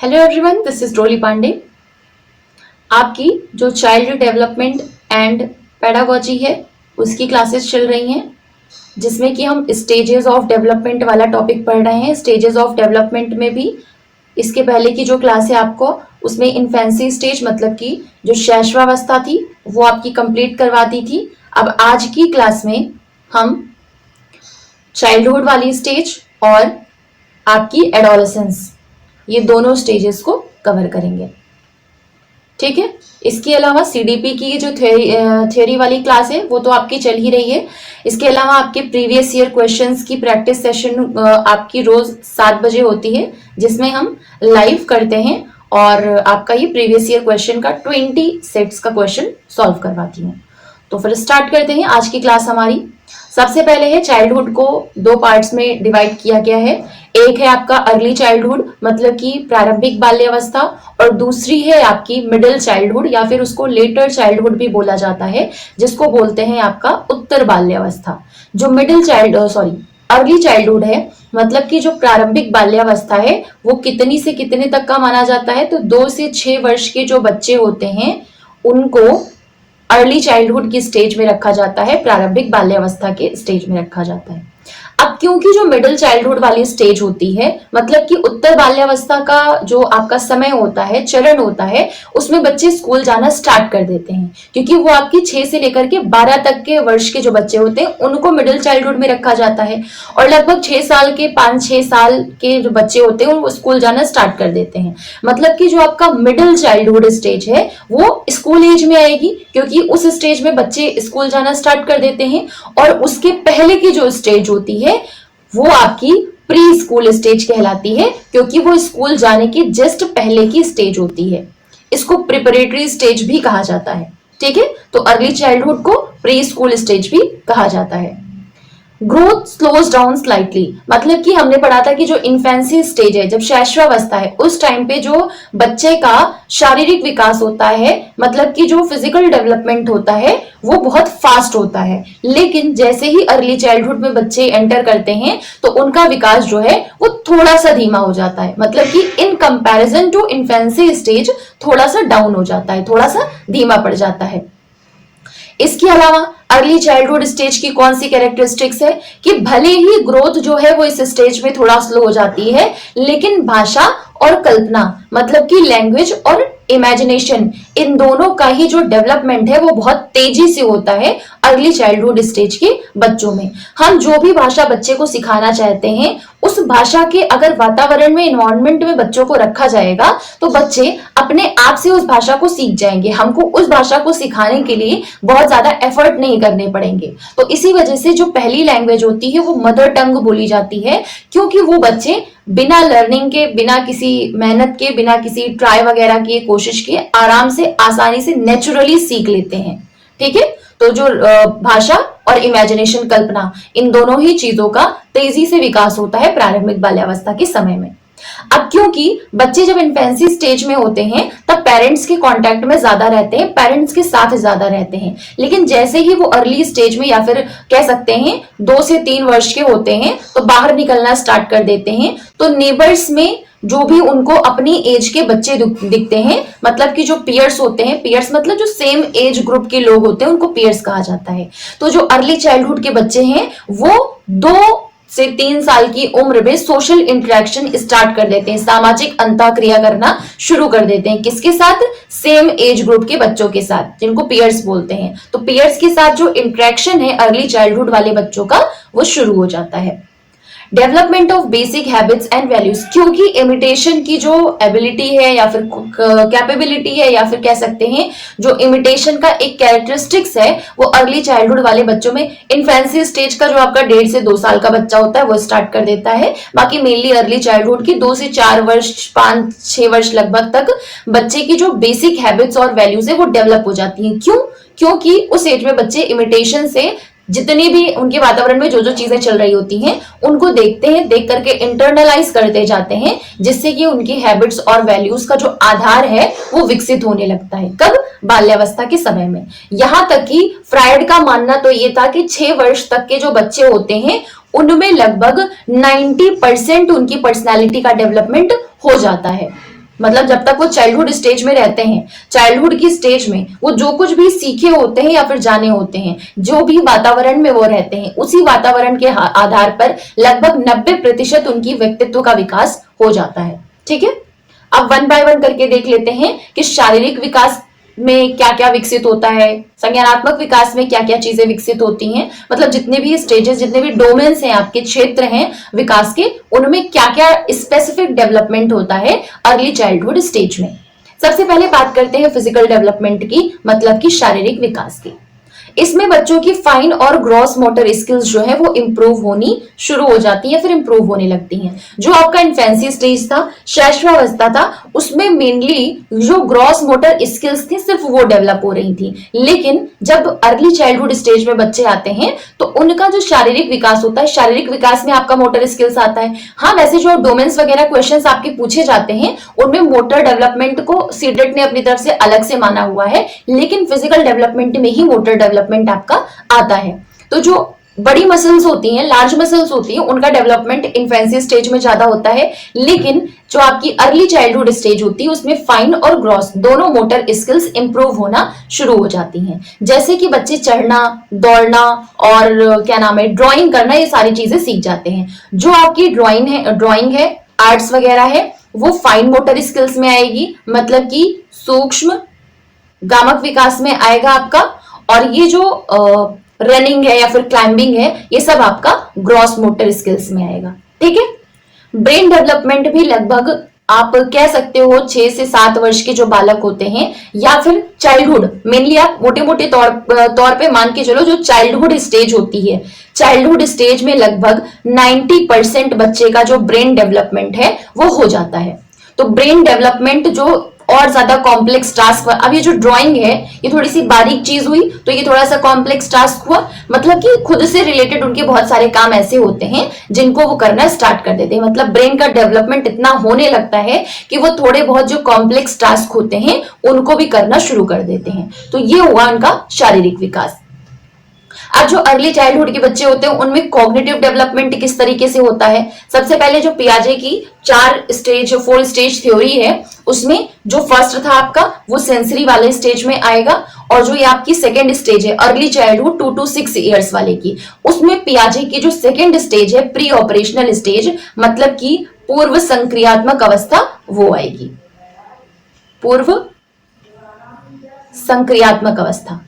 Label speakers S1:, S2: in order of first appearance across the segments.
S1: Hello everyone, this is डोली पांडे। आपकी जो चाइल्ड डेवलपमेंट एंड पेडागोजी है उसकी क्लासेस चल रही हैं, जिसमें कि हम स्टेजेस ऑफ डेवलपमेंट वाला टॉपिक पढ़ रहे हैं। स्टेजेस ऑफ डेवलपमेंट में भी इसके पहले की जो क्लास है आपको उसमें इन्फेंसी स्टेज मतलब कि जो शैशवावस्था थी वो आपकी कंप्लीट करवा दी थी। अब आज की क्लास में हम चाइल्डहुड वाली स्टेज और आपकी एडोलेसेंस ये दोनों स्टेजेस को कवर करेंगे। ठीक है। इसके अलावा सीडीपी की जो थ्योरी वाली क्लास है वो तो आपकी चल ही रही है। इसके अलावा आपके प्रीवियस ईयर क्वेश्चंस की प्रैक्टिस सेशन आपकी रोज 7 बजे होती है, जिसमें हम लाइव करते हैं और आपका ये प्रीवियस ईयर क्वेश्चन का 20 सेट्स का क्वेश्चन सॉल्व करवाती हूँ। तो फिर स्टार्ट करते हैं आज की क्लास हमारी। सबसे पहले है चाइल्डहुड को 2 पार्ट्स में डिवाइड किया गया है। एक है आपका अर्ली चाइल्डहुड मतलब कि प्रारंभिक बाल्यावस्था, और दूसरी है आपकी मिडिल चाइल्डहुड या फिर उसको लेटर चाइल्डहुड भी बोला जाता है, जिसको बोलते हैं आपका उत्तर बाल्यावस्था। जो अर्ली चाइल्डहुड है मतलब कि जो प्रारंभिक बाल्यावस्था है वो कितनी से कितने तक का माना जाता है, तो 2 से 6 वर्ष के जो बच्चे होते हैं उनको अर्ली चाइल्डहुड की स्टेज में रखा जाता है, प्रारंभिक बाल्यावस्था के स्टेज में रखा जाता है। अब क्योंकि जो मिडिल चाइल्डहुड वाली स्टेज होती है मतलब कि उत्तर बाल्यावस्था का जो आपका समय होता है, चरण होता है, उसमें बच्चे स्कूल जाना स्टार्ट कर देते हैं, क्योंकि वो आपकी 6 से लेकर के 12 तक के वर्ष के जो बच्चे होते हैं उनको मिडिल चाइल्डहुड में रखा जाता है, और लगभग 6 साल के 5-6 साल के जो बच्चे होते हैं वो स्कूल जाना स्टार्ट कर देते हैं। मतलब कि जो आपका मिडिल चाइल्डहुड स्टेज है वो स्कूल एज में आएगी, क्योंकि उस स्टेज में बच्चे स्कूल जाना स्टार्ट कर देते हैं। और उसके पहले की जो स्टेज होती है वो आपकी प्री स्कूल स्टेज कहलाती है, क्योंकि वो स्कूल जाने की जस्ट पहले की स्टेज होती है। इसको प्रिपरेटरी स्टेज भी कहा जाता है। ठीक है, तो अर्ली चाइल्डहुड को प्री स्कूल स्टेज भी कहा जाता है। ग्रोथ स्लोज डाउन स्लाइटली मतलब कि हमने पढ़ा था कि जो इन्फेंसी स्टेज है, जब शैशवावस्था है, उस टाइम पे जो बच्चे का शारीरिक विकास होता है मतलब कि जो फिजिकल डेवलपमेंट होता है वो बहुत फास्ट होता है। लेकिन जैसे ही अर्ली चाइल्डहुड में बच्चे एंटर करते हैं तो उनका विकास जो है वो थोड़ा सा धीमा हो जाता है, मतलब कि in comparison to infancy stage थोड़ा सा डाउन हो जाता है, थोड़ा सा धीमा पड़ जाता है। इसके अलावा अर्ली चाइल्डहुड स्टेज की कौन सी कैरेक्टरिस्टिक्स है कि भले ही ग्रोथ जो है वो इस स्टेज में थोड़ा स्लो हो जाती है, लेकिन भाषा और कल्पना मतलब कि लैंग्वेज और इमेजिनेशन, इन दोनों का ही जो डेवलपमेंट है वो बहुत तेजी से होता है अर्ली चाइल्डहुड स्टेज के बच्चों में। हम जो भी भाषा बच्चे को सिखाना चाहते हैं उस भाषा के अगर वातावरण में, इन्वायरमेंट में बच्चों को रखा जाएगा तो बच्चे अपने आप से उस भाषा को सीख जाएंगे। हमको उस भाषा को सिखाने के लिए बहुत ज्यादा एफर्ट नहीं करने पड़ेंगे। तो इसी वजह से जो पहली लैंग्वेज होती है वो मदर टंग बोली जाती है, क्योंकि वो बच्चे बिना लर्निंग के, बिना किसी मेहनत के, बिना किसी ट्राई वगैरह की कोशिश किए आराम से, आसानी से, नेचुरली सीख लेते हैं। ठीक है, तो जो भाषा और इमेजिनेशन, कल्पना, इन दोनों ही चीजों का तेजी से विकास होता है प्रारंभिक बाल्यावस्था के समय में। अब क्योंकि बच्चे जब इन्फेंसी स्टेज में होते हैं तब पेरेंट्स के कांटेक्ट में ज्यादा रहते हैं, पेरेंट्स के साथ ज्यादा रहते हैं, लेकिन जैसे ही वो अर्ली स्टेज में या फिर कह सकते हैं 2 से 3 वर्ष के होते हैं तो बाहर निकलना स्टार्ट कर देते हैं। तो नेबर्स में जो भी उनको अपनी एज के बच्चे दिखते हैं, मतलब कि जो पियर्स होते हैं, पियर्स मतलब जो सेम एज ग्रुप के लोग होते हैं उनको पियर्स कहा जाता है। तो जो अर्ली चाइल्डहुड के बच्चे हैं वो 2 से 3 साल की उम्र में सोशल इंटरेक्शन स्टार्ट कर देते हैं, सामाजिक अंतःक्रिया करना शुरू कर देते हैं। किसके साथ? सेम एज ग्रुप के बच्चों के साथ, जिनको पियर्स बोलते हैं। तो पियर्स के साथ जो इंटरेक्शन है अर्ली चाइल्डहुड वाले बच्चों का वो शुरू हो जाता है। Development of basic habits and values, क्योंकि इमिटेशन की जो एबिलिटी है या फिर कैपेबिलिटी है या फिर कह सकते हैं जो इमिटेशन का एक कैरेक्टरिस्टिक्स है वो अर्ली चाइल्डहुड वाले बच्चों में, इन्फेंसी स्टेज का जो आपका 1.5 से 2 साल का बच्चा होता है वो स्टार्ट कर देता है। बाकी मेनली अर्ली चाइल्डहुड की 2 से 4 वर्ष, 5-6 वर्ष लगभग तक बच्चे की जो बेसिक हैबिट्स और वैल्यूज है वो डेवलप हो जाती हैं। क्यों? क्योंकि उस एज में बच्चे इमिटेशन से जितनी भी उनके वातावरण में जो जो चीजें चल रही होती हैं उनको देखते हैं, देख करके इंटरनलाइज करते जाते हैं, जिससे कि उनकी हैबिट्स और वैल्यूज का जो आधार है वो विकसित होने लगता है। कब? बाल्यावस्था के समय में। यहां तक कि फ्रायड का मानना तो ये था कि 6 वर्ष तक के जो बच्चे होते हैं उनमें लगभग 90% उनकी पर्सनैलिटी का डेवलपमेंट हो जाता है। मतलब जब तक वो चाइल्डहुड स्टेज में रहते हैं, चाइल्डहुड की स्टेज में वो जो कुछ भी सीखे होते हैं या फिर जाने होते हैं, जो भी वातावरण में वो रहते हैं, उसी वातावरण के आधार पर लगभग 90% उनकी व्यक्तित्व का विकास हो जाता है। ठीक है, अब वन बाय वन करके देख लेते हैं कि शारीरिक विकास में क्या क्या विकसित होता है, संज्ञानात्मक विकास में क्या क्या चीजें विकसित होती हैं, मतलब जितने भी स्टेजेस, जितने भी डोमेन्स हैं, आपके क्षेत्र हैं विकास के, उनमें क्या क्या स्पेसिफिक डेवलपमेंट होता है अर्ली चाइल्डहुड स्टेज में। सबसे पहले बात करते हैं फिजिकल डेवलपमेंट की, मतलब कि शारीरिक विकास की। इसमें बच्चों की फाइन और ग्रॉस मोटर स्किल्स जो है वो इंप्रूव होनी शुरू हो जाती है, फिर इंप्रूव होने लगती हैं। जो आपका इन्फेंसी स्टेज था, शैशवावस्था था, उसमें मेनली जो ग्रॉस मोटर स्किल्स थी सिर्फ वो डेवलप हो रही थी। लेकिन जब अर्ली चाइल्डहुड स्टेज में बच्चे आते हैं तो उनका जो शारीरिक विकास होता है, शारीरिक विकास में आपका मोटर स्किल्स आता है। हाँ, वैसे जो डोमेन्स वगैरह क्वेश्चंस आपके पूछे जाते हैं उनमें मोटर डेवलपमेंट को सीडेट ने अपनी तरफ से अलग से माना हुआ है, लेकिन फिजिकल डेवलपमेंट में ही मोटर डेवलपमेंट आपका आता है। तो जो बड़ी मसल्स होती हैं, लार्ज मसल्स होती हैं, उनका डेवलपमेंट इन्फेंसी स्टेज में ज्यादा होता है, लेकिन जो आपकी अर्ली चाइल्डहुड स्टेज होती है उसमें फाइन और ग्रॉस दोनों मोटर स्किल्स इंप्रूव होना शुरू हो जाती हैं। जैसे कि बच्चे चढ़ना, दौड़ना और क्या नाम है, ड्राइंग करना, ये सारी चीजें सीख जाते हैं। जो आपकी ड्राइंग है, आर्ट्स वगैरह है, वो फाइन मोटर स्किल्स में आएगी, मतलब कि सूक्ष्म गामक विकास में आएगा आपका। और ये जो रनिंग है या फिर क्लाइंबिंग है, ये सब आपका ग्रॉस मोटर स्किल्स में आएगा। ठीक है, ब्रेन डेवलपमेंट भी लगभग आप कह सकते हो 6 से 7 वर्ष के जो बालक होते हैं या फिर चाइल्डहुड, मेनली आप मोटे मोटे तौर पे मान के चलो, जो चाइल्डहुड स्टेज होती है, चाइल्डहुड स्टेज में लगभग 90% बच्चे का जो ब्रेन डेवलपमेंट है वो हो जाता है। तो ब्रेन डेवलपमेंट जो और ज्यादा कॉम्प्लेक्स टास्क, अब ये जो ड्राइंग है ये थोड़ी सी बारीक चीज हुई तो ये थोड़ा सा कॉम्प्लेक्स टास्क हुआ, मतलब कि खुद से रिलेटेड उनके बहुत सारे काम ऐसे होते हैं जिनको वो करना स्टार्ट कर देते हैं। मतलब ब्रेन का डेवलपमेंट इतना होने लगता है कि वो थोड़े बहुत जो कॉम्प्लेक्स टास्क होते हैं उनको भी करना शुरू कर देते हैं। तो ये हुआ उनका शारीरिक विकास। अब जो अर्ली चाइल्डहुड के बच्चे होते हैं उनमें कॉग्निटिव डेवलपमेंट किस तरीके से होता है। सबसे पहले जो पियाजे की 4 स्टेज थ्योरी है, उसमें जो फर्स्ट था आपका वो सेंसरी वाले स्टेज में आएगा, और जो ये आपकी सेकेंड स्टेज है अर्ली चाइल्डहुड 2 to 6 ईयर्स वाले की, उसमें पियाजे की जो सेकेंड स्टेज है प्री ऑपरेशनल स्टेज, मतलब कि पूर्व संक्रियात्मक अवस्था, वो आएगी। पूर्व संक्रियात्मक अवस्था,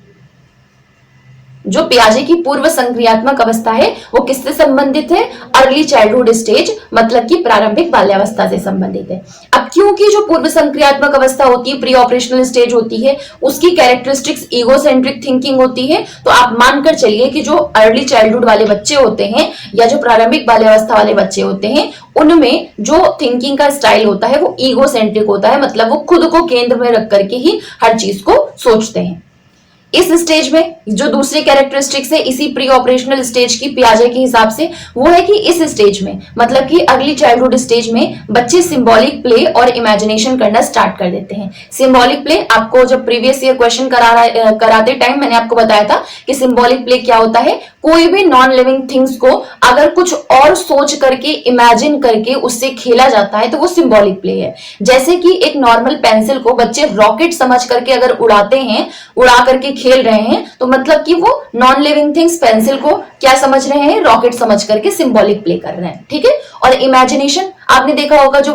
S1: जो पियाजे की पूर्व संक्रियात्मक अवस्था है वो किससे संबंधित है, अर्ली चाइल्डहुड स्टेज, मतलब कि प्रारंभिक बाल्यावस्था से संबंधित है। अब क्योंकि जो पूर्व संक्रियात्मक अवस्था होती है, प्री ऑपरेशनल स्टेज होती है, उसकी कैरेक्टरिस्टिक्स ईगोसेंट्रिक थिंकिंग होती है, तो आप मानकर चलिए कि जो अर्ली चाइल्डहुड वाले बच्चे होते हैं या जो प्रारंभिक बाल्यावस्था वाले बच्चे होते हैं, उनमें जो थिंकिंग का स्टाइल होता है वो ईगोसेंट्रिक होता है, मतलब वो खुद को केंद्र में रख करके ही हर चीज को सोचते हैं। इस स्टेज में जो दूसरी कैरेक्टरिस्टिक्स है इसी प्री ऑपरेशनल स्टेज की पियाजे के हिसाब से, वो है कि इस स्टेज में, मतलब कि अर्ली चाइल्डहुड स्टेज में बच्चे सिंबॉलिक प्ले और इमेजिनेशन करना स्टार्ट कर देते हैं। सिंबॉलिक प्ले आपको जब प्रीवियस ईयर क्वेश्चन कराते टाइम मैंने आपको बताया था कि सिंबॉलिक प्ले क्या होता है, कोई भी नॉन लिविंग थिंग्स को अगर कुछ और सोच करके, इमेजिन करके उससे खेला जाता है तो वो सिंबॉलिक प्ले है। जैसे कि एक नॉर्मल पेंसिल को बच्चे रॉकेट समझ करके अगर उड़ाते हैं, उड़ा करके खेल रहे हैं, तो मतलब कि वो नॉन लिविंग थिंग्स पेंसिल को क्या समझ रहे हैं, रॉकेट समझ करके सिंबॉलिक प्ले कर रहे हैं। ठीक है, और इमेजिनेशन आपने देखा होगा, जो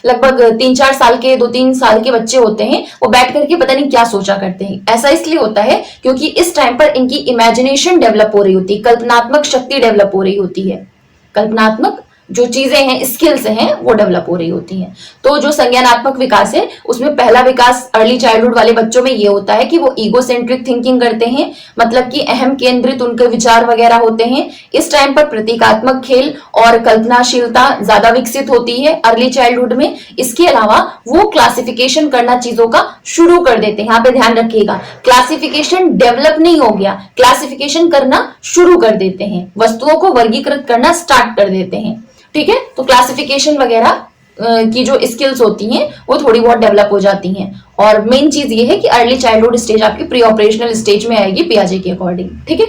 S1: लगभग 3-4 साल के, 2-3 साल के बच्चे होते हैं वो बैठ करके पता नहीं क्या सोचा करते हैं। ऐसा इसलिए होता है क्योंकि इस टाइम पर इनकी इमेजिनेशन डेवलप हो रही होती है, कल्पनात्मक शक्ति डेवलप हो रही होती है, कल्पनात्मक जो चीजें हैं, स्किल्स हैं, वो डेवलप हो रही होती हैं। तो जो संज्ञानात्मक विकास है उसमें पहला विकास अर्ली चाइल्डहुड वाले बच्चों में ये होता है कि वो ईगोसेंट्रिक थिंकिंग करते हैं, मतलब कि अहम केंद्रित उनके विचार वगैरह होते हैं। इस टाइम पर प्रतीकात्मक खेल और कल्पनाशीलता ज्यादा विकसित होती है अर्ली चाइल्डहुड में। इसके अलावा वो क्लासिफिकेशन करना चीजों का शुरू कर देते हैं। यहाँ पे ध्यान रखिएगा, क्लासिफिकेशन डेवलप नहीं हो गया, क्लासिफिकेशन करना शुरू कर देते हैं, वस्तुओं को वर्गीकृत करना स्टार्ट कर देते हैं। ठीक है, तो क्लासिफिकेशन वगैरह की जो स्किल्स होती हैं वो थोड़ी बहुत डेवलप हो जाती हैं। और मेन चीज ये है कि अर्ली चाइल्डहुड स्टेज आपकी प्री ऑपरेशनल स्टेज में आएगी पियाजे के अकॉर्डिंग। ठीक है,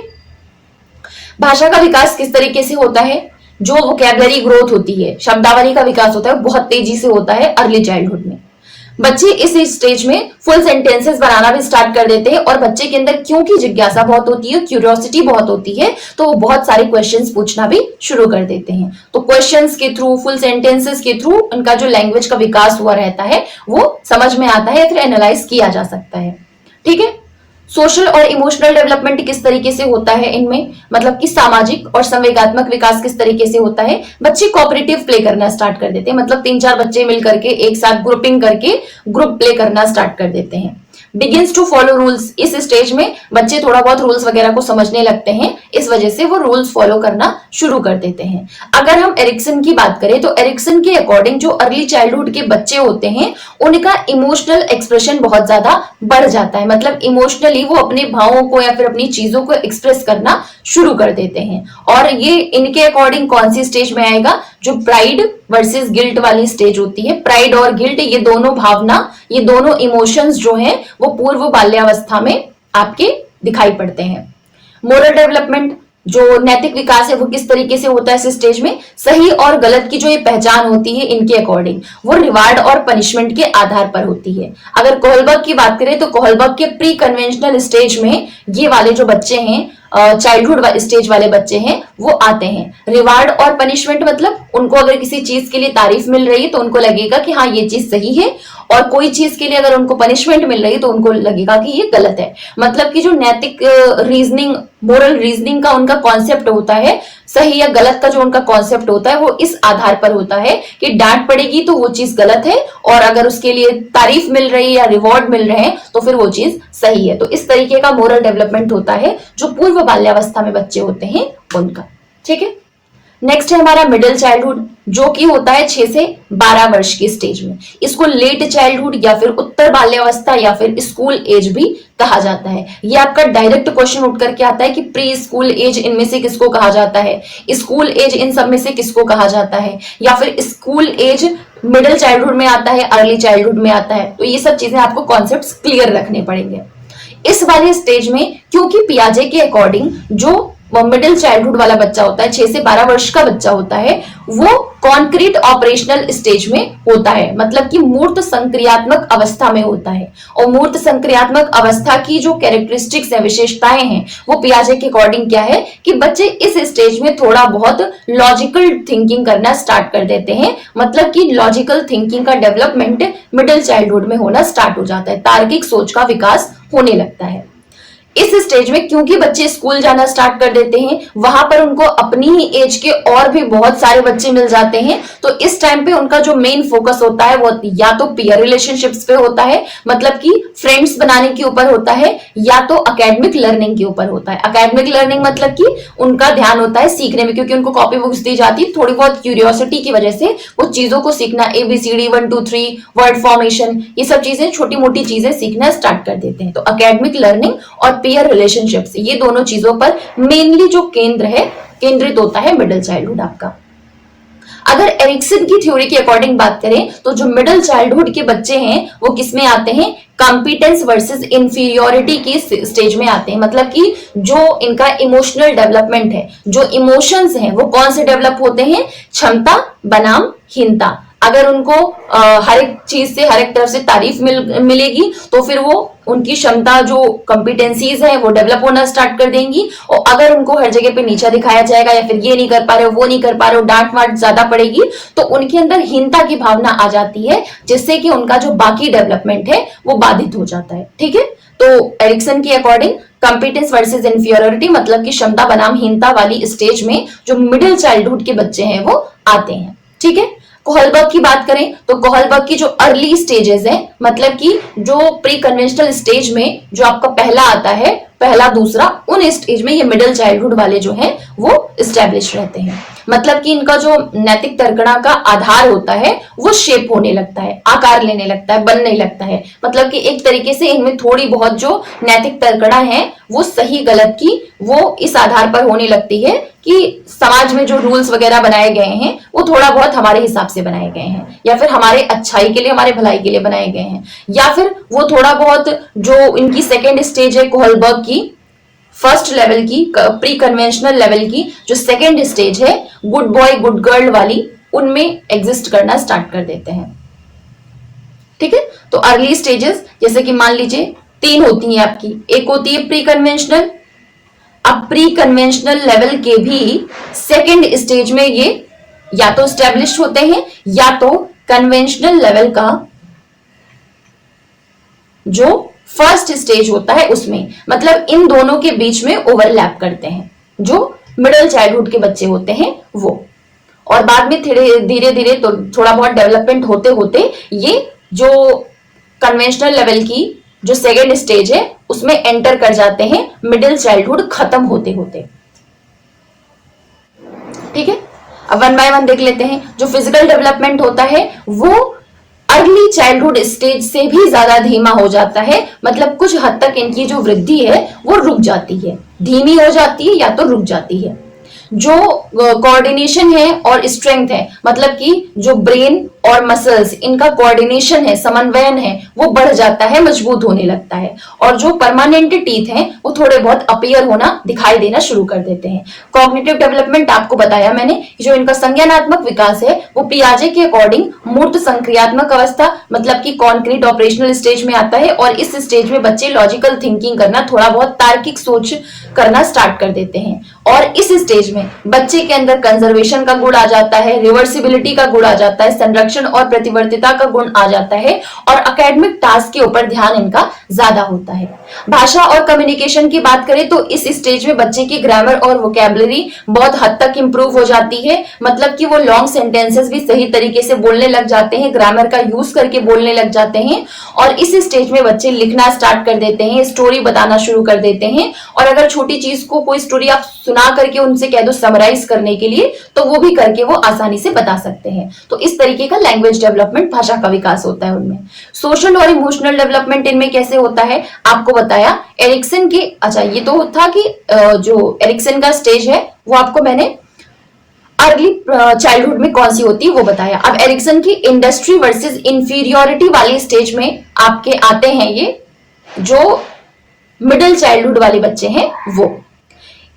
S1: भाषा का विकास किस तरीके से होता है, जो वोकैबुलरी ग्रोथ होती है, शब्दावली का विकास होता है, बहुत तेजी से होता है अर्ली चाइल्डहुड में। बच्चे इस स्टेज में फुल सेंटेंसेस बनाना भी स्टार्ट कर देते हैं और बच्चे के अंदर क्योंकि जिज्ञासा बहुत होती है, क्यूरियोसिटी बहुत होती है, तो वो बहुत सारे क्वेश्चंस पूछना भी शुरू कर देते हैं। तो क्वेश्चंस के थ्रू, फुल सेंटेंसेस के थ्रू उनका जो लैंग्वेज का विकास हुआ रहता है वो समझ में आता है या फिर एनालाइज किया जा सकता है। ठीक है। सोशल और इमोशनल डेवलपमेंट किस तरीके से होता है इनमें, मतलब कि सामाजिक और संवेगात्मक विकास किस तरीके से होता है। बच्चे कोऑपरेटिव प्ले करना स्टार्ट कर देते हैं, मतलब 3-4 बच्चे मिल करके एक साथ ग्रुपिंग करके ग्रुप प्ले करना स्टार्ट कर देते हैं। बिगिंस टू फॉलो रूल्स, इस स्टेज में बच्चे थोड़ा बहुत रूल्स वगैरह को समझने लगते हैं, इस वजह से वो रूल्स फॉलो करना शुरू कर देते हैं। अगर हम एरिक्सन की बात करें तो एरिक्सन के अकॉर्डिंग जो अर्ली चाइल्डहुड के बच्चे होते हैं उनका इमोशनल एक्सप्रेशन बहुत ज्यादा बढ़ जाता है, मतलब इमोशनली वो अपने भावों को या फिर अपनी चीजों को एक्सप्रेस करना शुरू कर देते हैं। और ये इनके अकॉर्डिंग कौन सी स्टेज में आएगा, जो प्राइड वर्सेस गिल्ट वाली स्टेज होती है। प्राइड और गिल्ट, ये दोनों भावना, ये दोनों इमोशंस जो हैं वो पूर्व बाल्यावस्था में आपके दिखाई पड़ते हैं। मोरल डेवलपमेंट, जो नैतिक विकास है वो किस तरीके से होता है इस स्टेज में। सही और गलत की जो ये पहचान होती है इनके अकॉर्डिंग वो रिवार्ड और पनिशमेंट के आधार पर होती है। अगर कोहलबर्ग की बात करें तो कोहलबर्ग के प्री कन्वेंशनल स्टेज में ये वाले जो बच्चे हैं, चाइल्डहुड स्टेज वाले बच्चे हैं, वो आते हैं। रिवार्ड और पनिशमेंट मतलब उनको अगर किसी चीज के लिए तारीफ मिल रही है तो उनको लगेगा कि हाँ ये चीज सही है, और कोई चीज के लिए अगर उनको पनिशमेंट मिल रही है तो उनको लगेगा कि ये गलत है। मतलब कि जो नैतिक रीजनिंग, मोरल रीजनिंग का उनका कॉन्सेप्ट होता है, सही या गलत का जो उनका कॉन्सेप्ट होता है वो इस आधार पर होता है कि डांट पड़ेगी तो वो चीज गलत है, और अगर उसके लिए तारीफ मिल रही है या रिवॉर्ड मिल रहे हैं तो फिर वो चीज सही है। तो इस तरीके का मोरल डेवलपमेंट होता है जो पूर्व बाल्यावस्था में बच्चे होते हैं उनका। ठीक है। नेक्स्ट है हमारा मिडिल चाइल्डहुड, जो कि होता है 6 से 12 वर्ष की स्टेज में। इसको लेट चाइल्डहुड या फिर उत्तर बाल्यावस्था या फिर स्कूल एज भी कहा जाता है। ये आपका डायरेक्ट क्वेश्चन उठ करके आता है कि प्री स्कूल एज इनमें से किसको कहा जाता है, स्कूल एज इन सब में से किसको कहा जाता है, या फिर स्कूल एज मिडिल चाइल्डहुड में आता है, अर्ली चाइल्डहुड में आता है। तो ये सब चीजें आपको कॉन्सेप्ट्स क्लियर रखने पड़ेंगे। इस वाले स्टेज में क्योंकि पियाजे के अकॉर्डिंग जो मिडिल चाइल्डहुड वाला बच्चा होता है, 6 से 12 वर्ष का बच्चा होता है, वो कॉन्क्रीट ऑपरेशनल स्टेज में होता है, मतलब कि मूर्त संक्रियात्मक अवस्था में होता है। और मूर्त संक्रियात्मक अवस्था की जो कैरेक्टरिस्टिक्स है, विशेषताएं हैं, वो पियाजे के अकॉर्डिंग क्या है कि बच्चे इस स्टेज में थोड़ा बहुत लॉजिकल थिंकिंग करना स्टार्ट कर देते हैं, मतलब कि लॉजिकल थिंकिंग का डेवलपमेंट मिडिल चाइल्डहुड में होना स्टार्ट हो जाता है, तार्किक सोच का विकास होने लगता है। इस स्टेज में क्योंकि बच्चे स्कूल जाना स्टार्ट कर देते हैं, वहां पर उनको अपनी ही एज के और भी बहुत सारे बच्चे मिल जाते हैं, तो इस टाइम पे उनका जो मेन फोकस होता है वो या तो पीयर रिलेशनशिप्स पे होता है, मतलब कि फ्रेंड्स बनाने के ऊपर होता है, या तो एकेडमिक लर्निंग के ऊपर होता है। एकेडमिक लर्निंग मतलब कि उनका ध्यान होता है सीखने में, क्योंकि उनको कॉपी बुक्स दी जाती है, थोड़ी बहुत क्यूरियोसिटी की वजह से वो चीजों को सीखना, ABCD 1 2 3 वर्ड फॉर्मेशन, ये सब चीजें छोटी मोटी चीजें सीखना स्टार्ट कर देते हैं। तो एकेडमिक लर्निंग और पीयर रिलेशनशिप्स, ये दोनों चीजों पर मेनली जो केंद्रित होता है मिडिल चाइल्डहुड आपका। अगर एरिक्सन की थ्योरी के अकॉर्डिंग बात करें तो जो मिडिल चाइल्डहुड के बच्चे हैं वो किसमें आते हैं, कॉम्पिटेंस वर्सेस इंफीरियोरिटी की स्टेज में आते हैं। मतलब कि जो इनका इमोशनल डेवलपमेंट है, जो इमोशंस हैं वो कौन से डेवलप होते हैं, क्षमता बनाम हीनता। अगर उनको हर एक चीज से, हर एक तरफ से तारीफ मिलेगी तो फिर वो उनकी क्षमता, जो कॉम्पिटेंसीज है वो डेवलप होना स्टार्ट कर देंगी। और अगर उनको हर जगह पे नीचा दिखाया जाएगा या फिर ये नहीं कर पा रहे हो, वो नहीं कर पा रहे हो, डांट वाट ज्यादा पड़ेगी, तो उनके अंदर हीनता की भावना आ जाती है, जिससे कि उनका जो बाकी डेवलपमेंट है वो बाधित हो जाता है। ठीक है। तो एरिक्सन के अकॉर्डिंग कॉम्पिटेंस वर्सेस इंफीरियोरिटी मतलब कि क्षमता बनाम हीनता वाली स्टेज में जो मिडिल चाइल्डहुड के बच्चे हैं वो आते हैं। ठीक है। कोहलबर्ग की बात करें तो कोहलबर्ग की जो अर्ली स्टेजेस है, मतलब कि जो प्री कन्वेंशनल स्टेज में जो आपका पहला आता है, पहला दूसरा, उन स्टेज में ये मिडिल चाइल्डहुड वाले जो हैं वो एस्टेब्लिश रहते हैं। मतलब कि इनका जो नैतिक तर्कणा का आधार होता है वो शेप होने लगता है, आकार लेने लगता है, बनने लगता है। मतलब कि एक तरीके से इनमें थोड़ी बहुत जो नैतिक तर्कणा है वो सही गलत की वो इस आधार पर होने लगती है कि समाज में जो रूल्स वगैरह बनाए गए हैं वो थोड़ा बहुत हमारे हिसाब से बनाए गए हैं, या फिर हमारे अच्छाई के लिए, हमारे भलाई के लिए बनाए गए हैं, या फिर वो थोड़ा बहुत जो इनकी सेकेंड स्टेज है कोहलबर्ग की, फर्स्ट लेवल की, प्री कन्वेंशनल लेवल की जो सेकेंड स्टेज है, गुड बॉय गुड गर्ल वाली, उनमें एग्जिस्ट करना स्टार्ट कर देते हैं। ठीक है। तो अर्ली स्टेजेस जैसे कि मान लीजिए 3 होती हैं आपकी। एक होती है प्री कन्वेंशनल। अब प्री कन्वेंशनल लेवल के भी सेकेंड स्टेज में ये या तो स्टैब्लिश होते हैं या तो कन्वेंशनल लेवल का जो फर्स्ट स्टेज होता है उसमें, मतलब इन दोनों के बीच में ओवरलैप करते हैं जो मिडिल चाइल्डहुड के बच्चे होते हैं वो। और बाद में धीरे धीरे तो थोड़ा बहुत डेवलपमेंट होते होते ये जो कन्वेंशनल लेवल की जो सेकेंड स्टेज है उसमें एंटर कर जाते हैं मिडिल चाइल्डहुड खत्म होते होते। ठीक है, अब वन बाय वन देख लेते हैं। जो फिजिकल डेवलपमेंट होता है वो अर्ली चाइल्डहुड स्टेज से भी ज्यादा धीमा हो जाता है, मतलब कुछ हद तक इनकी जो वृद्धि है वो रुक जाती है, धीमी हो जाती है या तो रुक जाती है। जो कोऑर्डिनेशन है और स्ट्रेंथ है, मतलब कि जो ब्रेन और मसल्स इनका कोऑर्डिनेशन है, समन्वयन है, वो बढ़ जाता है, मजबूत होने लगता है। और जो परमानेंट टीथ हैं वो थोड़े बहुत अपीयर होना, दिखाई देना शुरू कर देते हैं। कॉग्निटिव डेवलपमेंट आपको बताया मैंने, जो इनका संज्ञानात्मक विकास है वो पियाजे के अकॉर्डिंग मूर्त संक्रियात्मक अवस्था मतलब कि कॉन्क्रीट ऑपरेशनल स्टेज में आता है। और इस स्टेज में बच्चे लॉजिकल थिंकिंग करना, थोड़ा बहुत तार्किक सोच करना स्टार्ट कर देते हैं। और इस स्टेज में बच्चे के अंदर कंजर्वेशन का गुण आ जाता है, रिवर्सिबिलिटी का गुण आ जाता है, संरक्षण और प्रतिवर्तिता का गुण आ जाता है और एकेडमिक टास्क के ऊपर ध्यान इनका ज्यादा होता है। भाषा और कम्युनिकेशन की बात करें तो इस स्टेज में बच्चे की ग्रामर और वोकैबुलरी बहुत हद तक इंप्रूव हो जाती है, मतलब कि वो लॉन्ग सेंटेंसेस भी सही तरीके से बोलने लग जाते हैं, ग्रामर का यूज करके बोलने लग जाते हैं। और इस स्टेज में बच्चे लिखना स्टार्ट कर देते हैं, स्टोरी बताना शुरू कर देते हैं। और अगर छोटी चीज को कोई स्टोरी आप सुना करके उनसे कह दो समराइज करने के लिए, तो वो भी करके वो आसानी से बता सकते हैं। तो इस तरीके का लैंग्वेज डेवलपमेंट, भाषा का विकास होता है उनमें। सोशल और इमोशनल डेवलपमेंट इनमें कैसे होता है आपको बताया एरिक्सन के। अच्छा, ये तो था कि जो एरिक्सन का स्टेज है वो आपको मैंने अर्ली चाइल्डहुड में कौन सी होती है वो बताया। अब एरिक्सन की इंडस्ट्री वर्सेस इंफीरियोरिटी वाली स्टेज में आपके आते हैं ये जो मिडिल चाइल्डहुड वाले बच्चे हैं वो।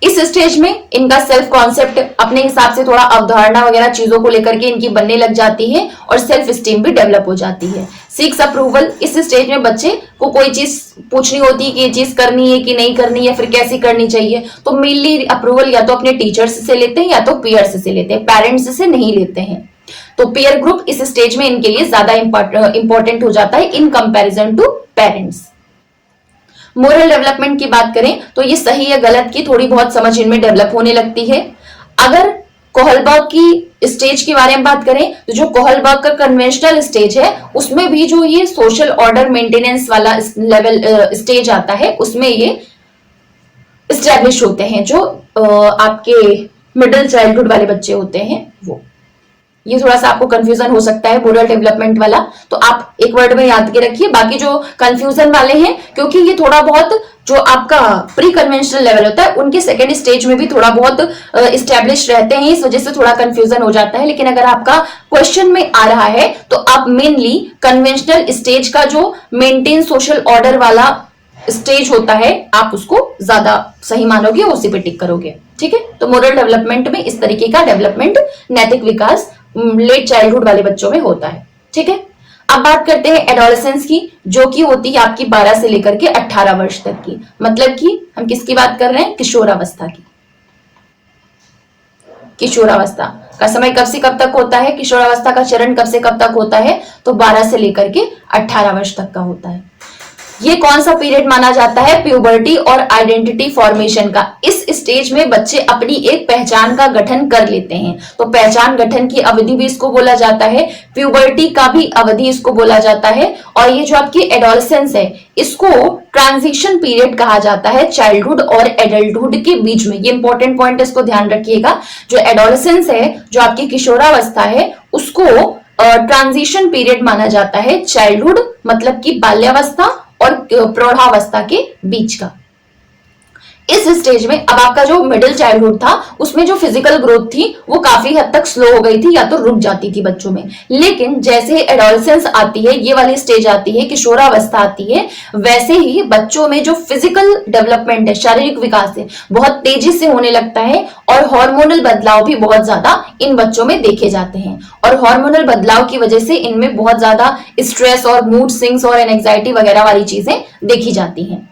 S1: इस स्टेज में इनका सेल्फ कॉन्सेप्ट अपने हिसाब से थोड़ा अवधारणा वगैरह चीजों को लेकर के इनकी बनने लग जाती है और सेल्फ स्टीम भी डेवलप हो जाती है। सीक्स अप्रूवल, इस स्टेज में बच्चे को कोई चीज पूछनी होती है कि ये चीज करनी है कि नहीं करनी है, फिर कैसी करनी चाहिए, तो मेनली अप्रूवल या तो अपने टीचर्स से लेते हैं या तो पीयर्स से लेते हैं, पेरेंट्स से नहीं लेते हैं। तो पीयर ग्रुप इस स्टेज में इनके लिए ज्यादा इंपॉर्टेंट हो जाता है in comparison to parents. Moral development की बात करें तो ये सही या गलत की थोड़ी बहुत समझ इनमें डेवलप होने लगती है। अगर कोहलबर्ग की स्टेज के बारे में बात करें तो जो कोहलबर्ग का कन्वेंशनल स्टेज है उसमें भी जो ये सोशल ऑर्डर मेंटेनेंस वाला लेवल स्टेज आता है उसमें ये स्टैब्लिश होते हैं जो आपके मिडिल चाइल्डहुड वाले बच्चे होते हैं वो। ये थोड़ा सा आपको कंफ्यूजन हो सकता है मोरल डेवलपमेंट वाला, तो आप एक वर्ड में याद के रखिए। बाकी जो कंफ्यूजन वाले हैं, क्योंकि ये थोड़ा बहुत जो आपका प्री कन्वेंशनल लेवल होता है उनके सेकेंड स्टेज में भी थोड़ा बहुत इस्टेब्लिश रहते हैं, इस वजह से थोड़ा कंफ्यूजन हो जाता है। लेकिन अगर आपका क्वेश्चन में आ रहा है तो आप मेनली कन्वेंशनल स्टेज का जो मेंटेन सोशल ऑर्डर वाला स्टेज होता है आप उसको ज्यादा सही मानोगे, उसी पे टिक करोगे। ठीक है, तो मोरल डेवलपमेंट में इस तरीके का डेवलपमेंट, नैतिक विकास लेट चाइल्डहुड वाले बच्चों में होता है। ठीक है, अब बात करते हैं एडोलेसेंस की, जो कि होती है आपकी 12 से लेकर के 18 वर्ष तक की। मतलब कि हम किसकी बात कर रहे हैं, किशोरावस्था की। किशोरावस्था का समय कब से कब तक होता है, किशोरावस्था का चरण कब से कब तक होता है, तो 12 से लेकर के 18 वर्ष तक का होता है। ये कौन सा पीरियड माना जाता है, प्यूबर्टी और आइडेंटिटी फॉर्मेशन का। इस स्टेज में बच्चे अपनी एक पहचान का गठन कर लेते हैं, तो पहचान गठन की अवधि भी इसको बोला जाता है, प्यूबर्टी का भी अवधि इसको बोला जाता है। और ये जो आपकी एडोलेसेंस है इसको ट्रांजिशन पीरियड कहा जाता है चाइल्डहुड और एडल्टहुड के बीच में। ये इंपॉर्टेंट पॉइंट, इसको ध्यान रखिएगा। जो एडोलेसेंस है, जो आपकी किशोरावस्था है, उसको ट्रांजिशन पीरियड माना जाता है चाइल्डहुड मतलब की बाल्यावस्था और प्रौढ़ावस्था के बीच का। इस स्टेज में अब आपका जो मिडिल चाइल्डहुड था उसमें जो फिजिकल ग्रोथ थी वो काफी हद तक स्लो हो गई थी या तो रुक जाती थी बच्चों में। लेकिन जैसे एडोलसेंस आती है, ये वाली स्टेज आती है, किशोरावस्था आती है, वैसे ही बच्चों में जो फिजिकल डेवलपमेंट है, शारीरिक विकास है, बहुत तेजी से होने लगता है और हार्मोनल बदलाव भी बहुत ज्यादा इन बच्चों में देखे जाते हैं। और हार्मोनल बदलाव की वजह से इनमें बहुत ज्यादा स्ट्रेस और मूड स्विंग्स और एंजाइटी वगैरह वाली चीजें देखी जाती हैं।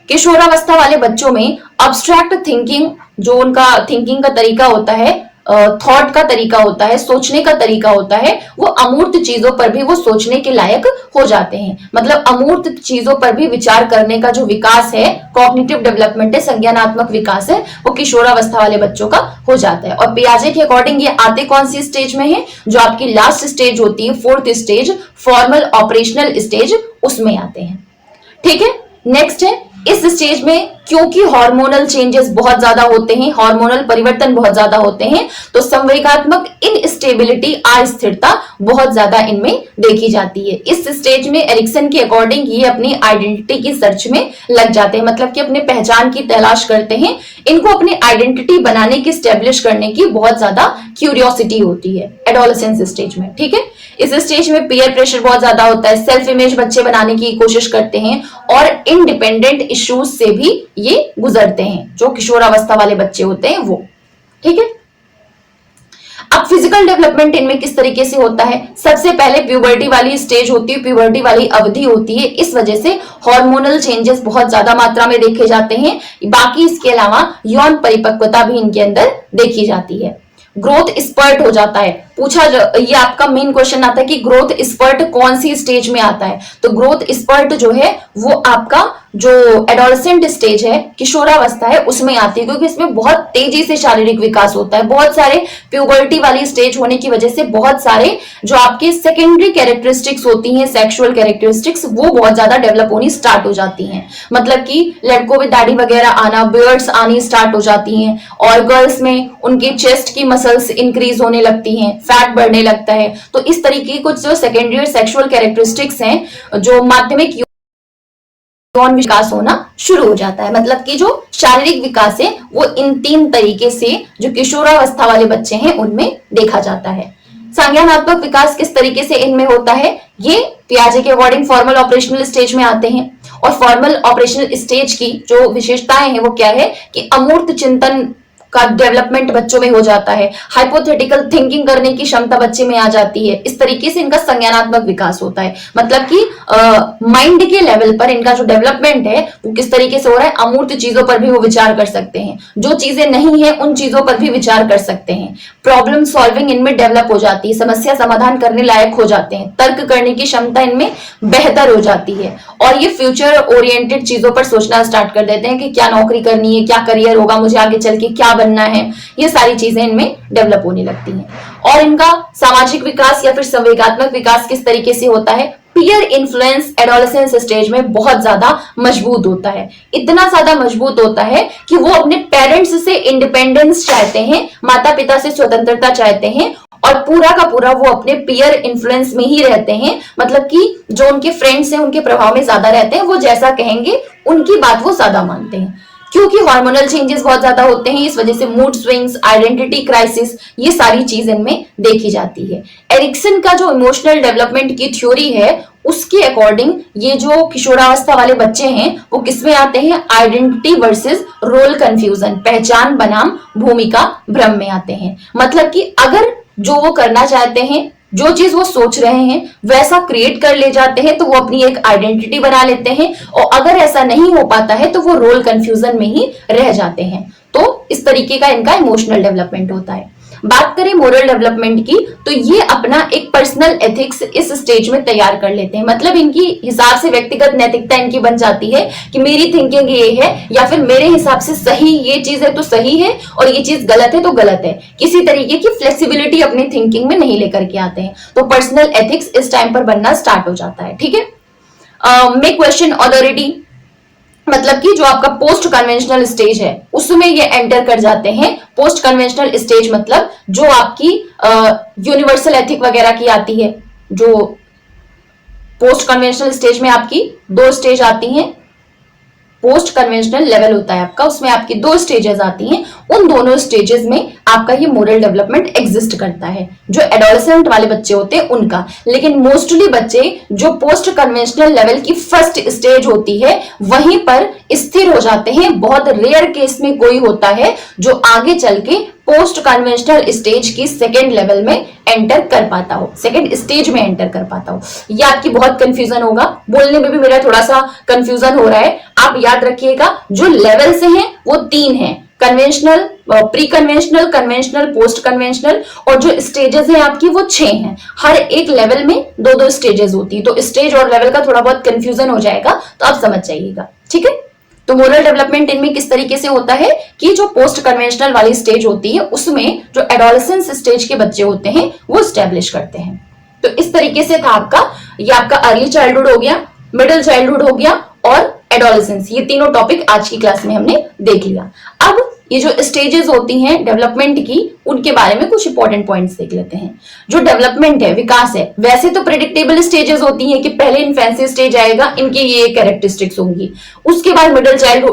S1: किशोरावस्था वाले बच्चों में अब्स्ट्रैक्ट थिंकिंग, जो उनका थिंकिंग का तरीका होता है, थॉट का तरीका होता है, सोचने का तरीका होता है, वो अमूर्त चीजों पर भी वो सोचने के लायक हो जाते हैं। मतलब अमूर्त चीजों पर भी विचार करने का जो विकास है, कॉग्निटिव डेवलपमेंट है, संज्ञानात्मक विकास है, वो किशोरावस्था वाले बच्चों का हो जाता है। और पियाजे के अकॉर्डिंग ये आते कौन सी स्टेज में है? जो आपकी लास्ट स्टेज होती है, fourth stage, formal operational stage, उसमें आते हैं। ठीक है, नेक्स्ट है इस स्टेज में क्योंकि हार्मोनल चेंजेस बहुत ज्यादा होते हैं, हार्मोनल परिवर्तन बहुत ज्यादा होते हैं, तो संवेगात्मक इनस्टेबिलिटी, अस्थिरता बहुत ज्यादा इनमें देखी जाती है। इस स्टेज में एरिक्सन के अकॉर्डिंग ये अपनी आइडेंटिटी की सर्च में लग जाते हैं, मतलब कि अपने पहचान की तलाश करते हैं। इनको अपनी आइडेंटिटी बनाने की, स्टेब्लिश करने की बहुत ज्यादा क्यूरियोसिटी होती है एडोलेसेंस स्टेज में। ठीक है, इस स्टेज में पीयर प्रेशर बहुत ज्यादा होता है, सेल्फ इमेज बच्चे बनाने की कोशिश करते हैं और इंडिपेंडेंट इश्यूज से भी ये गुजरते हैं, जो किशोरावस्था वाले बच्चे होते हैं वो। ठीक है, अब फिजिकल डेवलपमेंट इनमें किस तरीके से होता है? सबसे पहले प्यूबर्टी वाली स्टेज होती है, प्यूबर्टी वाली अवधि होती है, इस वजह से हार्मोनल चेंजेस बहुत ज्यादा मात्रा में देखे जाते हैं। बाकी इसके अलावा यौन परिपक्वता भी इनके अंदर देखी जाती है। ग्रोथ स्पर्ट हो जाता है, पूछा ये आपका मेन क्वेश्चन आता है कि ग्रोथ स्पर्ट कौन सी स्टेज में आता है? तो ग्रोथ स्पर्ट जो है वो आपका जो एडोलेसेंट स्टेज है, किशोरावस्था है, उसमें आती है, क्योंकि इसमें बहुत तेजी से शारीरिक विकास होता है। बहुत सारे प्यूबर्टी वाली स्टेज होने की वजह से बहुत सारे जो आपके सेकेंडरी कैरेक्टरिस्टिक्स होती हैं, सेक्सुअल कैरेक्टरिस्टिक्स, वो बहुत ज्यादा डेवलप होनी स्टार्ट हो जाती हैं। मतलब कि लड़कों में दाढ़ी वगैरह आना, बियर्ड्स आनी स्टार्ट हो जाती हैं, और गर्ल्स में उनकी चेस्ट की मसल्स इंक्रीज होने लगती हैं, फैट बढ़ने लगता है। तो इस तरीके की कुछ जो सेकेंडरी सेक्सुअल कैरेक्टरिस्टिक्स हैं, जो माध्यमिक यौन विकास होना शुरू हो जाता है। मतलब कि जो शारीरिक विकास है वो इन तीन तरीके से जो किशोरावस्था वाले बच्चे हैं उनमें देखा जाता है। संज्ञानात्मक विकास किस तरीके से इनमें होता है? ये पियाजे के अकॉर्डिंग फॉर्मल ऑपरेशनल स्टेज में आते हैं। और फॉर्मल ऑपरेशनल स्टेज की जो विशेषताएं हैं वो क्या है कि अमूर्त चिंतन का डेवलपमेंट बच्चों में हो जाता है, हाइपोथेटिकल थिंकिंग करने की क्षमता बच्चे में आ जाती है। इस तरीके से इनका संज्ञानात्मक विकास होता है। मतलब कि माइंड के लेवल पर इनका जो डेवलपमेंट है वो किस तरीके से हो रहा है? अमूर्त चीजों पर भी वो विचार कर सकते हैं, जो चीजें नहीं है उन चीजों पर भी विचार कर सकते हैं। प्रॉब्लम सॉल्विंग इनमें डेवलप हो जाती है, समस्या समाधान करने लायक हो जाते हैं, तर्क करने की क्षमता इनमें बेहतर हो जाती है, और ये फ्यूचर ओरिएंटेड चीजों पर सोचना स्टार्ट कर देते हैं कि क्या नौकरी करनी है, क्या करियर होगा, मुझे आगे चल के क्या बनना है। ये सारी चीजें इनमें डेवलप होने लगती हैं। और इनका सामाजिक विकास या फिर संवेगात्मक विकास किस तरीके से होता है? पीयर इन्फ्लुएंस एडोलेसेंस स्टेज में बहुत ज्यादा मजबूत होता है। इतना ज्यादा मजबूत होता है कि वो अपने पेरेंट्स से इंडिपेंडेंस चाहते हैं, माता पिता से स्वतंत्रता चाहते हैं, और पूरा का पूरा वो अपने पीयर इन्फ्लुएंस में ही रहते हैं। मतलब कि जो उनके फ्रेंड्स हैं उनके प्रभाव में ज्यादा रहते हैं, वो जैसा कहेंगे उनकी बात वो ज्यादा मानते हैं। क्योंकि हार्मोनल चेंजेस बहुत ज्यादा होते हैं, इस वजह से मूड स्विंग्स, आइडेंटिटी क्राइसिस, ये सारी चीज इनमें देखी जाती है। एरिक्सन का जो इमोशनल डेवलपमेंट की थ्योरी है उसके अकॉर्डिंग ये जो किशोरावस्था वाले बच्चे हैं वो किसमें आते हैं? आइडेंटिटी वर्सेस रोल कंफ्यूजन, पहचान बनाम भूमिका भ्रम में आते हैं। मतलब कि अगर जो वो करना चाहते हैं, जो चीज वो सोच रहे हैं वैसा क्रिएट कर ले जाते हैं तो वो अपनी एक आइडेंटिटी बना लेते हैं, और अगर ऐसा नहीं हो पाता है तो वो रोल कंफ्यूजन में ही रह जाते हैं। तो इस तरीके का इनका इमोशनल डेवलपमेंट होता है। बात करें मोरल डेवलपमेंट की, तो ये अपना एक पर्सनल एथिक्स इस स्टेज में तैयार कर लेते हैं। मतलब इनकी हिसाब से व्यक्तिगत नैतिकता इनकी बन जाती है कि मेरी थिंकिंग ये है, या फिर मेरे हिसाब से सही ये चीज है तो सही है, और ये चीज गलत है तो गलत है। किसी तरीके की फ्लेक्सिबिलिटी अपनी थिंकिंग में नहीं लेकर के आते हैं। तो पर्सनल एथिक्स इस टाइम पर बनना स्टार्ट हो जाता है। ठीक है, मेक क्वेश्चन ऑथोरिटी, मतलब कि जो आपका पोस्ट कन्वेंशनल स्टेज है उसमें ये एंटर कर जाते हैं। पोस्ट कन्वेंशनल स्टेज मतलब जो आपकी यूनिवर्सल एथिक वगैरह की आती है। जो पोस्ट कन्वेंशनल स्टेज में आपकी दो स्टेज आती हैं, पोस्ट कन्वेंशनल लेवल होता है आपका, उसमें आपकी 2 स्टेजेस आती हैं। उन दोनों स्टेजेस में आपका ये मोरल डेवलपमेंट एग्जिस्ट करता है, जो एडोलेसेंट वाले बच्चे होते हैं उनका। लेकिन मोस्टली बच्चे जो पोस्ट कन्वेंशनल लेवल की फर्स्ट स्टेज होती है वहीं पर स्थिर हो जाते हैं। बहुत रेयर केस में कोई होता है जो आगे चल के पोस्ट कन्वेंशनल स्टेज की सेकेंड लेवल में एंटर कर पाता हो, सेकेंड स्टेज में एंटर कर पाता हो। ये आपकी बहुत कंफ्यूजन होगा, बोलने में भी मेरा थोड़ा सा कंफ्यूजन हो रहा है। आप याद रखिएगा जो लेवल से हैं वो 3 हैं, conventional, pre conventional, conventional, post conventional, और जो स्टेजेस है आपकी वो 6 हैं। हर एक लेवल में 2-2 स्टेजेस होती है, तो स्टेज और लेवल का थोड़ा बहुत कंफ्यूजन हो जाएगा, तो आप समझ जाइएगा, ठीक है। तो मोरल डेवलपमेंट इनमें किस तरीके से होता है कि जो पोस्ट कन्वेंशनल वाली स्टेज होती है उसमें जो एडोलेसेंस स्टेज के बच्चे होते हैं वो स्टैब्लिश करते हैं। तो इस तरीके से था आपका, ये आपका अर्ली चाइल्डहुड हो गया, मिडिल चाइल्डहुड हो गया और एडोलेसेंस, ये तीनों टॉपिक आज की क्लास में हमने देख लिया। अब ये जो स्टेजेस होती हैं डेवलपमेंट की, उनके बारे में कुछ इंपॉर्टेंट पॉइंट्स देख लेते हैं। जो डेवलपमेंट है, विकास है, वैसे तो प्रेडिक्टेबल स्टेजेस होती हैं कि पहले इन्फेंसी स्टेज आएगा, इनकी ये कैरेक्टरिस्टिक्स होंगी, उसके बाद मिडिल चाइल्ड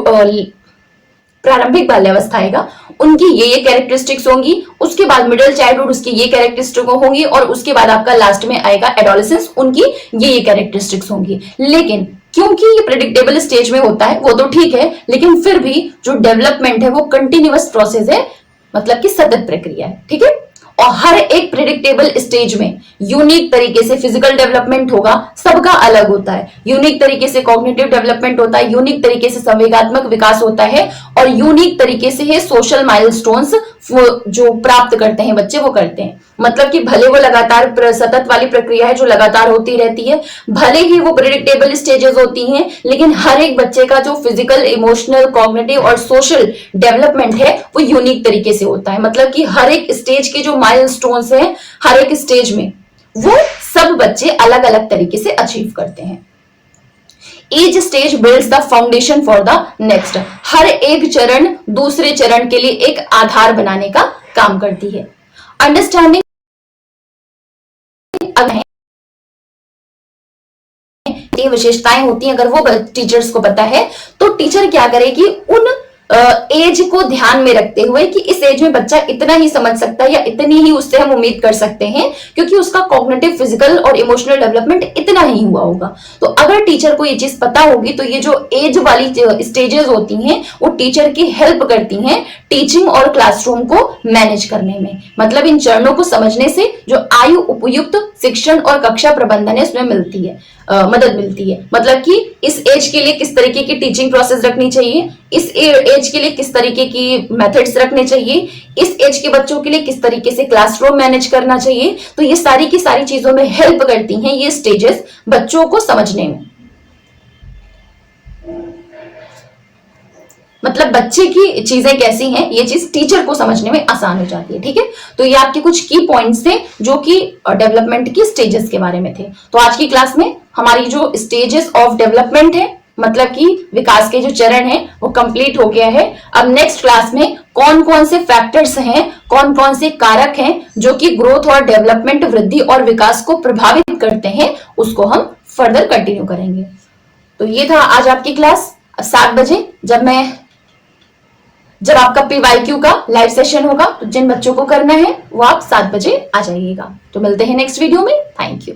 S1: प्रारंभिक बाल्यावस्था आएगा, उनकी ये कैरेक्टरिस्टिक्स होंगी, उसके बाद मिडिल चाइल्डहुड उसकी ये कैरेक्टरिस्टिक्स होंगी, और उसके बाद आपका लास्ट में आएगा एडोलेसेंस, उनकी ये कैरेक्टरिस्टिक्स होंगी। लेकिन क्योंकि ये प्रेडिक्टेबल स्टेज में होता है वो तो ठीक है, लेकिन फिर भी जो डेवलपमेंट है वो कंटिन्यूअस प्रोसेस है, मतलब कि सतत प्रक्रिया है, ठीक है। और हर एक प्रेडिक्टेबल स्टेज में यूनिक तरीके से फिजिकल डेवलपमेंट होगा, सबका अलग होता है। यूनिक तरीके से कॉग्निटिव डेवलपमेंट होता है, यूनिक तरीके से संवेगात्मक विकास होता है, और यूनिक तरीके से ये सोशल माइलस्टोन्स जो प्राप्त करते हैं बच्चे वो करते हैं। मतलब कि भले वो लगातार सतत वाली प्रक्रिया है जो लगातार होती रहती है, भले ही वो प्रेडिक्टेबल स्टेजेस होती हैं, लेकिन हर एक बच्चे का जो फिजिकल, इमोशनल, कॉग्निटिव और सोशल डेवलपमेंट है वो यूनिक तरीके से होता है। मतलब कि हर एक स्टेज के जो माइलस्टोन्स हैं हर एक स्टेज में, वो सब बच्चे अलग अलग तरीके से अचीव करते हैं। Each stage builds the foundation for the next. हर एक चरण दूसरे चरण के लिए एक आधार बनाने का काम करती है। अंडरस्टैंडिंग विशेषताएं होती हैं, अगर वो टीचर्स को पता है तो टीचर क्या करेगी, उन एज को ध्यान में रखते हुए कि इस एज में बच्चा इतना ही समझ सकता है या इतनी ही उससे हम उम्मीद कर सकते हैं, क्योंकि उसका कॉग्निटिव, फिजिकल और इमोशनल डेवलपमेंट इतना ही हुआ होगा। तो अगर टीचर को ये चीज पता होगी तो ये जो एज वाली स्टेजेस होती हैं वो टीचर की हेल्प करती हैं टीचिंग और क्लासरूम को मैनेज करने में। मतलब इन चरणों को समझने से जो आयु उपयुक्त शिक्षण और कक्षा प्रबंधन है उसमें मिलती है, मदद मिलती है। मतलब कि इस एज के लिए किस तरीके की टीचिंग प्रोसेस रखनी चाहिए, इस एज के लिए किस तरीके की मेथड्स रखने चाहिए, इस एज के बच्चों के लिए किस तरीके से क्लासरूम मैनेज करना चाहिए। तो ये सारी की सारी चीजों में हेल्प करती हैं ये स्टेजेस बच्चों को समझने में। मतलब बच्चे की चीजें कैसी हैं ये चीज टीचर को समझने में आसान हो जाती है, ठीक है। तो ये आपके कुछ की पॉइंट्स थे जो कि डेवलपमेंट की स्टेजेस के बारे में थे। तो आज की क्लास में हमारी जो स्टेजेस ऑफ डेवलपमेंट है, मतलब कि विकास के जो चरण है वो कंप्लीट हो गया है। अब नेक्स्ट क्लास में कौन कौन से फैक्टर्स हैं, कौन कौन से कारक हैं जो कि ग्रोथ और डेवलपमेंट, वृद्धि और विकास को प्रभावित करते हैं, उसको हम फर्दर कंटिन्यू करेंगे। तो ये था आज आपकी क्लास। 7 बजे जब आपका PYQ का लाइव सेशन होगा, तो जिन बच्चों को करना है वो आप 7 बजे आ जाइएगा। तो मिलते हैं नेक्स्ट वीडियो में। Thank you.